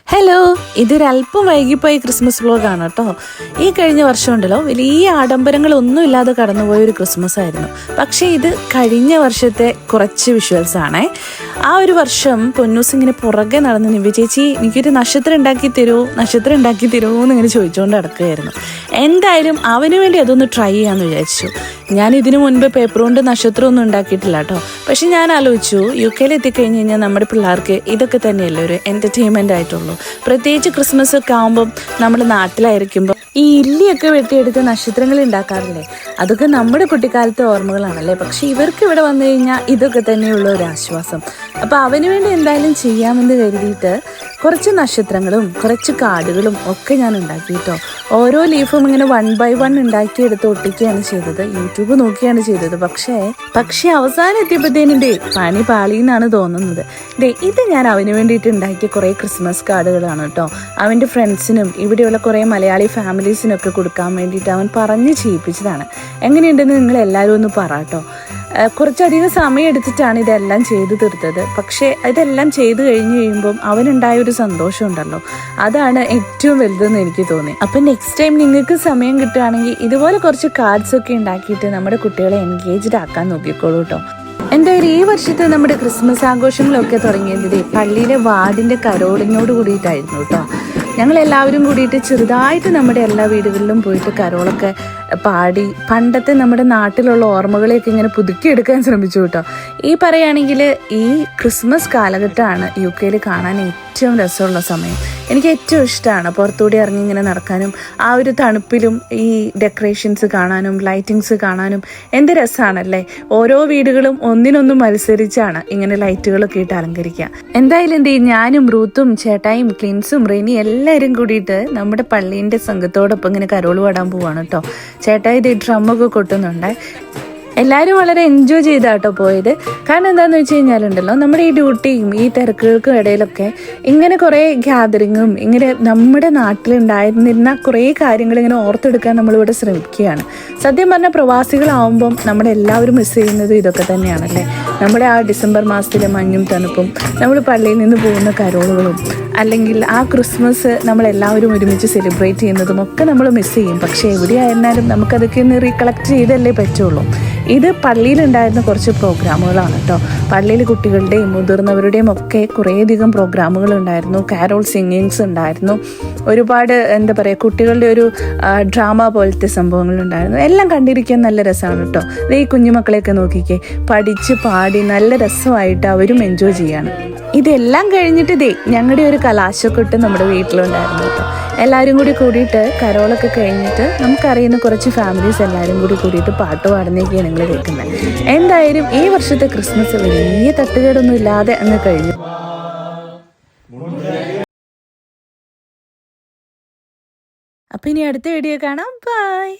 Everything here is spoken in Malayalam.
ഹലോ, ഇതൊരല്പം വൈകിപ്പോയി ക്രിസ്മസ് വ്ലോഗാണ് കേട്ടോ. ഈ കഴിഞ്ഞ വർഷം ഉണ്ടല്ലോ വലിയ ആഡംബരങ്ങളൊന്നും ഇല്ലാതെ കടന്നുപോയ ഒരു ക്രിസ്മസ് ആയിരുന്നു. പക്ഷേ ഇത് കഴിഞ്ഞ വർഷത്തെ കുറച്ച് വിഷ്വൽസ് ആണേ. ആ ഒരു വർഷം പൊന്നൂസ് ഇങ്ങനെ പുറകെ നടന്ന് നിവ്യ ചേച്ചി എനിക്കൊരു നക്ഷത്രം ഉണ്ടാക്കി തരുമോ എന്നിങ്ങനെ ചോദിച്ചുകൊണ്ട് നടക്കുകയായിരുന്നു. എന്തായാലും അവന് വേണ്ടി അതൊന്ന് ട്രൈ ചെയ്യാമെന്ന് വിചാരിച്ചു. ഞാൻ ഇതിനു മുൻപ് പേപ്പർ കൊണ്ട് നക്ഷത്രമൊന്നും ഉണ്ടാക്കിയിട്ടില്ല കേട്ടോ. പക്ഷെ ഞാൻ ആലോചിച്ചു, UK എത്തിക്കഴിഞ്ഞ് കഴിഞ്ഞാൽ നമ്മുടെ പിള്ളേർക്ക് ഇതൊക്കെ തന്നെയല്ലേ ഒരു എൻ്റർടൈൻമെൻ്റ് ആയിട്ടുള്ളൂ. പ്രത്യേകിച്ച് ക്രിസ്മസ് ഒക്കെ ആകുമ്പം നമ്മൾ നാട്ടിലായിരിക്കുമ്പോൾ ഈ ഇല്ലിയൊക്കെ വെട്ടിയെടുത്ത് നക്ഷത്രങ്ങൾ ഉണ്ടാക്കാറില്ലേ, അതൊക്കെ നമ്മുടെ കുട്ടിക്കാലത്തെ ഓർമ്മകളാണല്ലേ. പക്ഷെ ഇവർക്ക് ഇവിടെ വന്നു കഴിഞ്ഞാൽ ഇതൊക്കെ തന്നെയുള്ള ഒരു ആശ്വാസം. അപ്പോൾ അവന് വേണ്ടി എന്തായാലും ചെയ്യാമെന്ന് കരുതിയിട്ട് കുറച്ച് നക്ഷത്രങ്ങളും കുറച്ച് കാർഡുകളും ഒക്കെ ഞാൻ ഉണ്ടാക്കി കേട്ടോ. ഓരോ ലീഫും ഇങ്ങനെ 1 by 1 ഉണ്ടാക്കിയെടുത്ത് ഒട്ടിക്കുകയാണ് ചെയ്തത്. യൂട്യൂബ് നോക്കിയാണ് ചെയ്തത്. പക്ഷേ അവസാനം എത്തിയപ്പോഴത്തേനുണ്ടേ പണി പാളിയെന്നാണ് തോന്നുന്നത്. ഇത് ഞാൻ അവന് വേണ്ടിയിട്ട് ഉണ്ടാക്കിയ കുറേ ക്രിസ്മസ് കാർഡുകളാണ് കേട്ടോ. അവൻ്റെ ഫ്രണ്ട്സിനും ഇവിടെയുള്ള കുറേ മലയാളി ഫാമിലീസിനൊക്കെ കൊടുക്കാൻ വേണ്ടിയിട്ട് അവൻ പറഞ്ഞ് ചെയ്യിപ്പിച്ചതാണ്. എങ്ങനെയുണ്ടെന്ന് നിങ്ങൾ എല്ലാവരും ഒന്ന് പറ കേട്ടോ. കുറച്ചധികം സമയം എടുത്തിട്ടാണ് ഇതെല്ലാം ചെയ്തു തീർത്തത്. പക്ഷേ ഇതെല്ലാം ചെയ്തു കഴിഞ്ഞ് കഴിയുമ്പം അവനുണ്ടായ ഒരു സന്തോഷം ഉണ്ടല്ലോ, അതാണ് ഏറ്റവും വലുതെന്ന് എനിക്ക് തോന്നി. അപ്പം നെക്സ്റ്റ് ടൈം നിങ്ങൾക്ക് സമയം കിട്ടുകയാണെങ്കിൽ ഇതുപോലെ കുറച്ച് കാർഡ്സ് ഒക്കെ ഉണ്ടാക്കിയിട്ട് നമ്മുടെ കുട്ടികളെ എൻഗേജ്ഡ് ആക്കാൻ നോക്കിക്കോളൂ കേട്ടോ. എന്തായാലും ഈ വർഷത്തെ നമ്മുടെ ക്രിസ്മസ് ആഘോഷങ്ങളൊക്കെ തുടങ്ങിയത് പള്ളിയിലെ വാർഡിൻ്റെ കരോളിനോട് കൂടിയിട്ടായിരുന്നു കേട്ടോ. ഞങ്ങളെല്ലാവരും കൂടിയിട്ട് ചെറുതായിട്ട് നമ്മുടെ എല്ലാ വീടുകളിലും പോയിട്ട് കരോളൊക്കെ പാടി പണ്ടത്തെ നമ്മുടെ നാട്ടിലുള്ള ഓർമ്മകളെയൊക്കെ ഇങ്ങനെ പുതുക്കിയെടുക്കാൻ ശ്രമിച്ചു കേട്ടോ. ഈ പറയുകയാണെങ്കിൽ ഈ ക്രിസ്മസ് കാലഘട്ടമാണ് UK കാണാൻ ഏറ്റവും രസമുള്ള സമയം. എനിക്ക് ഏറ്റവും ഇഷ്ടമാണ് പുറത്തുകൂടി ഇറങ്ങി ഇങ്ങനെ നടക്കാനും ആ ഒരു തണുപ്പിലും ഈ ഡെക്കറേഷൻസ് കാണാനും ലൈറ്റിങ്സ് കാണാനും എന്ത് രസമാണല്ലേ. ഓരോ വീടുകളും ഒന്നിനൊന്നും മത്സരിച്ചാണ് ഇങ്ങനെ ലൈറ്റുകളൊക്കെ ഇട്ട് അലങ്കരിക്കുക. എന്തായാലും ഞാനും റൂത്തും ചേട്ടായും ക്ലിൻസും റെനി എല്ലാവരും കൂടിയിട്ട് നമ്മുടെ പള്ളീൻ്റെ സംഘത്തോടൊപ്പം ഇങ്ങനെ കരോൾ പാടാൻ പോവാണ് കേട്ടോ. ചേട്ടായി ഡ്രമ്മൊക്കെ കൊട്ടുന്നുണ്ട്. എല്ലാവരും വളരെ എൻജോയ് ചെയ്താട്ടോ പോയത്. കാരണം എന്താണെന്ന് വെച്ച് കഴിഞ്ഞാലുണ്ടല്ലോ, നമ്മുടെ ഈ ഡ്യൂട്ടിയും ഈ തിരക്കുകൾക്കും ഇടയിലൊക്കെ ഇങ്ങനെ കുറേ ഗ്യാതറിങ്ങും ഇങ്ങനെ നമ്മുടെ നാട്ടിലുണ്ടായിരുന്നിരുന്ന കുറേ കാര്യങ്ങൾ ഇങ്ങനെ ഓർത്തെടുക്കാൻ നമ്മളിവിടെ ശ്രമിക്കുകയാണ്. സത്യം പറഞ്ഞാൽ പ്രവാസികളാവുമ്പം നമ്മളെല്ലാവരും മിസ് ചെയ്യുന്നത് ഇതൊക്കെ തന്നെയാണല്ലേ. നമ്മുടെ ആ ഡിസംബർ മാസത്തിലെ മഞ്ഞും തണുപ്പും, നമ്മൾ പള്ളിയിൽ നിന്ന് പോകുന്ന കരോളുകളും, അല്ലെങ്കിൽ ആ ക്രിസ്മസ് നമ്മളെല്ലാവരും ഒരുമിച്ച് സെലിബ്രേറ്റ് ചെയ്യുന്നതും ഒക്കെ നമ്മൾ മിസ് ചെയ്യും. പക്ഷേ എവിടെയായിരുന്നാലും നമുക്കതൊക്കെ ഒന്ന് റീകളക്ട് ചെയ്തല്ലേ പറ്റുള്ളൂ. ഇത് പള്ളിയിലുണ്ടായിരുന്ന കുറച്ച് പ്രോഗ്രാമുകളാണ് കേട്ടോ. പള്ളിയിൽ കുട്ടികളുടെയും മുതിർന്നവരുടെയും ഒക്കെ കുറേയധികം പ്രോഗ്രാമുകൾ ഉണ്ടായിരുന്നു. കാരോൾ സിംഗിങ്സ് ഉണ്ടായിരുന്നു. ഒരുപാട് കുട്ടികളുടെ ഒരു ഡ്രാമ പോലത്തെ സംഭവങ്ങളുണ്ടായിരുന്നു. എല്ലാം കണ്ടിരിക്കാൻ നല്ല രസമാണ് കേട്ടോ. ഈ കുഞ്ഞുമക്കളെയൊക്കെ നോക്കിക്കേ, പഠിച്ച് പാടി നല്ല രസമായിട്ട് അവരും എൻജോയ് ചെയ്യാണ്. ഇതെല്ലാം കഴിഞ്ഞിട്ട് ഞങ്ങളുടെ ഒരു കലാശക്കൊട്ട് നമ്മുടെ വീട്ടിലുണ്ടായിരുന്നു കേട്ടോ. എല്ലാവരും കൂടിയിട്ട് കരോളൊക്കെ കഴിഞ്ഞിട്ട് നമുക്കറിയുന്ന കുറച്ച് ഫാമിലീസ് എല്ലാവരും കൂടിയിട്ട് പാട്ട് പാടുന്നതൊക്കെയാണ് നിങ്ങൾ കേൾക്കുന്നത്. എന്തായാലും ഈ വർഷത്തെ ക്രിസ്മസ് വലിയ തട്ടുകേടൊന്നും ഇല്ലാതെ അങ്ങ് കഴിഞ്ഞു. അപ്പം ഇനി അടുത്ത വീഡിയോ കാണാം. ബൈ.